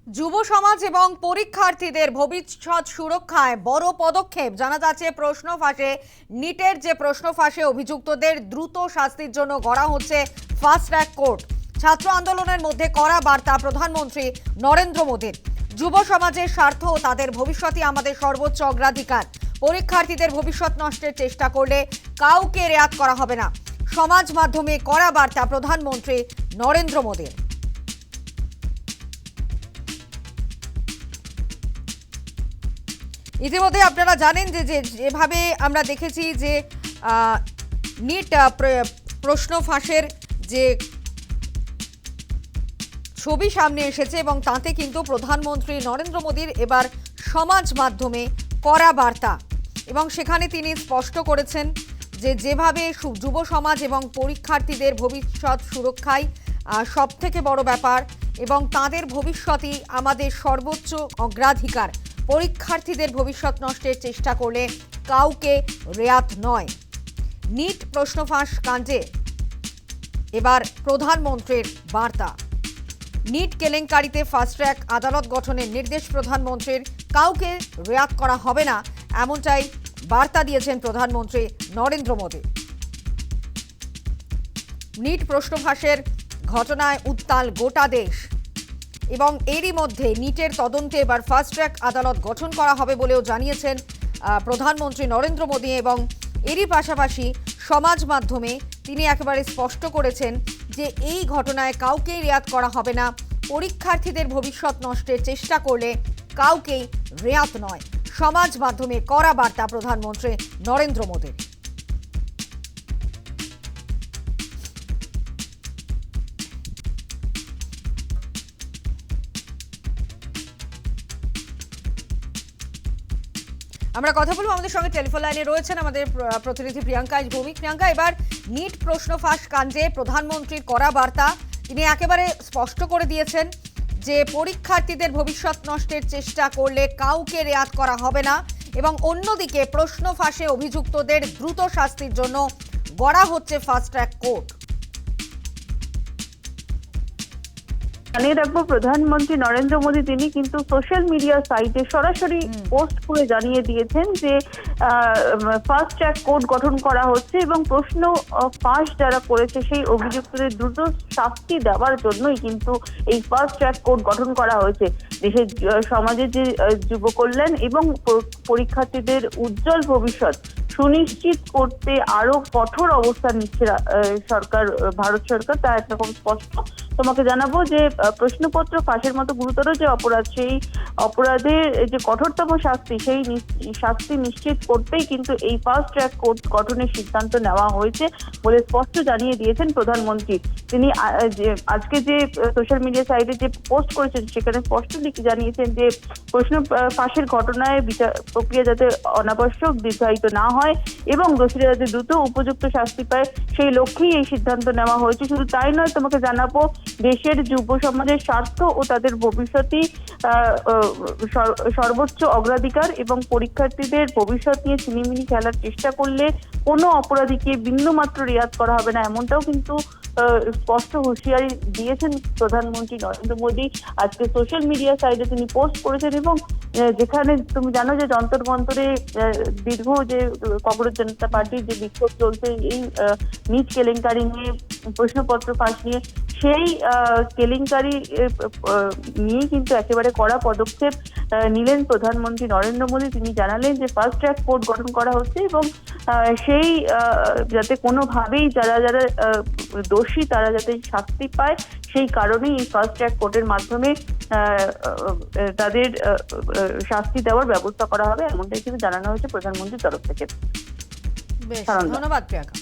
যুব সমাজ এবং পরীক্ষার্থীদের ভবিষ্যৎ সুরক্ষায় বড় পদক্ষেপ। জানা যাচ্ছে প্রশ্ন ফাঁসে নিটের যে প্রশ্ন ফাঁসে অভিযুক্তদের দ্রুত শাস্তির জন্য গড়া হচ্ছে ফাস্ট ট্র্যাক কোর্ট। ছাত্র আন্দোলনের মধ্যে কড়া বার্তা প্রধানমন্ত্রী নরেন্দ্র মোদীর। যুব সমাজের স্বার্থ ও তাদের ভবিষ্যৎই আমাদের সর্বোচ্চ অগ্রাধিকার। পরীক্ষার্থীদের ভবিষ্যৎ নষ্টের চেষ্টা করলে কাউকে রেয়াত করা হবে না। সমাজ মাধ্যমে কড়া বার্তা প্রধানমন্ত্রী নরেন্দ্র মোদীর। ইতিমধ্যে আপনারা জানেন যে যেভাবে আমরা দেখেছি যে নিট প্রশ্ন ফাঁসের যে ছবি সামনে এসেছে এবং তাতে কিন্তু প্রধানমন্ত্রী নরেন্দ্র মোদীর এবার সমাজ মাধ্যমে কড়া বার্তা, এবং সেখানে তিনি স্পষ্ট করেছেন যে যেভাবে যুব সমাজ এবং পরীক্ষার্থীদের ভবিষ্যৎ সুরক্ষাই সবথেকে বড় ব্যাপার এবং তাদের ভবিষ্যৎই আমাদের সর্বোচ্চ অগ্রাধিকার। পরীক্ষার্থীদের ভবিষ্যৎ নষ্টের চেষ্টা করলে কাউকে রেয়াত নয়। নিট প্রশ্ন ফাঁস কাণ্ডে এবার প্রধানমন্ত্রীর বার্তা। নিট কেলেঙ্কারিতে ফাস্ট ট্র্যাক আদালত গঠনের নির্দেশ প্রধানমন্ত্রীর। কাউকে রেয়াত করা হবে না, এমনটাই বার্তা দিয়েছেন প্রধানমন্ত্রী নরেন্দ্র মোদী। নিট প্রশ্ন ফাঁসের ঘটনায় উত্তাল গোটা দেশ এবং এরই মধ্যে নিটের তদন্তে এবার ফাস্ট ট্র্যাক আদালত গঠন করা হবে বলেও জানিয়েছেন প্রধানমন্ত্রী নরেন্দ্র মোদী। এবং এরই পাশাপাশি সমাজ মাধ্যমে তিনি একেবারে স্পষ্ট করেছেন যে এই ঘটনায় কাউকেই রেয়াত করা হবে না। পরীক্ষার্থীদের ভবিষ্যৎ নষ্টের চেষ্টা করলে কাউকেই রেয়াত নয়। সমাজ মাধ্যমে কড়া বার্তা প্রধানমন্ত্রী নরেন্দ্র মোদীর। আমরা কথা বলবো, আমাদের সঙ্গে টেলিফোন লাইনে রয়েছেন আমাদের প্রতিনিধি প্রিয়াঙ্কা ভৌমিক। প্রিয়াঙ্কা, এবার নিট প্রশ্ন ফাঁস কাণ্ডে প্রধানমন্ত্রীর কড়া বার্তা। তিনি একেবারে স্পষ্ট করে দিয়েছেন যে পরীক্ষার্থীদের ভবিষ্যৎ নষ্টের চেষ্টা করলে কাউকে রেয়াত করা হবে না, এবং অন্যদিকে প্রশ্ন ফাঁসে অভিযুক্তদের দ্রুত শাস্তির জন্য গড়া হচ্ছে ফাস্ট ট্র্যাক কোর্ট। জানিয়ে রাখবো, প্রধানমন্ত্রী নরেন্দ্র মোদী তিনি কিন্তু সোশ্যাল মিডিয়া সাইটে সরাসরি পোস্ট করে জানিয়ে দিয়েছেন যে ফাস্ট ট্র্যাক কোর্ট গঠন করা হচ্ছে এবং প্রশ্ন ফাঁস যারা করেছে সেই অভিযুক্তদের দ্রুত শাস্তি দেওয়ার জন্যই কিন্তু এই ফাস্ট ট্র্যাক কোর্ট গঠন করা হয়েছে। দেশের সমাজের যে যুব কল্যাণ এবং পরীক্ষার্থীদের উজ্জ্বল ভবিষ্যৎ সুনিশ্চিত করতে আরো কঠোর অবস্থান নিচ্ছে সরকার, ভারত সরকার, তা একরকম স্পষ্ট। তোমাকে জানাবো যে প্রশ্নপত্র ফাঁসের মতো গুরুতর যে অপরাধ, সেই অপরাধের যে কঠোরতম শাস্তি, সেই শাস্তি নিশ্চিত করতেই কিন্তু এই ফাস্ট ট্র্যাক কোর্ট গঠনের সিদ্ধান্ত নেওয়া হয়েছে বলে স্পষ্ট জানিয়ে দিয়েছেন প্রধানমন্ত্রী। তিনি আজকে যে সোশ্যাল মিডিয়া সাইটে যে পোস্ট করেছেন সেখানে স্পষ্ট জানিয়েছেন যে প্রশ্ন ফাঁসের ঘটনায় বিচার প্রক্রিয়া যাতে অনাবশ্যক দীর্ঘায়িত না হয় এবং দোষীরা যাতে দ্রুত উপযুক্ত শাস্তি পায়, সেই লক্ষ্যেই এই সিদ্ধান্ত নেওয়া হয়েছে। শুধু তাই নয়, তোমাকে জানাবো দেশের যুব সমাজের স্বার্থ ও তাদের ভবিষ্যৎই সর্বোচ্চ অগ্রাধিকার এবং পরীক্ষার্থীদের ভবিষ্যৎ নিয়ে ছিনিমিনি খেলার চেষ্টা করলে কোনো অপরাধীকে বিন্দুমাত্র রেয়াত করা হবে না, এমনটাও কিন্তু স্পষ্ট হুঁশিয়ারি দিয়েছেন প্রধানমন্ত্রী নরেন্দ্র মোদী। আজকে সোশ্যাল মিডিয়া সাইটে তিনি পোস্ট করেছেন এবং যেখানে তুমি জানো যে যন্তর মন্তরে দীর্ঘ যে কংগ্রেস জনতা পার্টির যে বিক্ষোভ চলছে এই নিট কেলেঙ্কারি নিয়ে, প্রশ্নপত্র ফাঁস নিয়ে, সেই কেলেঙ্কারি নিয়ে কিন্তু একেবারে কড়া পদক্ষেপ নিলেন প্রধানমন্ত্রী নরেন্দ্র মোদী। তিনি জানালেন যে ফাস্ট ট্র্যাক কোর্ট গঠন করা হচ্ছে এবং সেই যাতে কোনোভাবেই যারা যারা দোষী তারা যাতে শাস্তি পায়, সেই কারণেই এই ফাস্ট ট্র্যাক কোর্টের মাধ্যমে তাদের শাস্তি দেওয়ার ব্যবস্থা করা হবে, এমনটাই কিন্তু জানানো হয়েছে প্রধানমন্ত্রীর তরফ থেকে। বেশ, ধন্যবাদ প্রিয়াঙ্কা।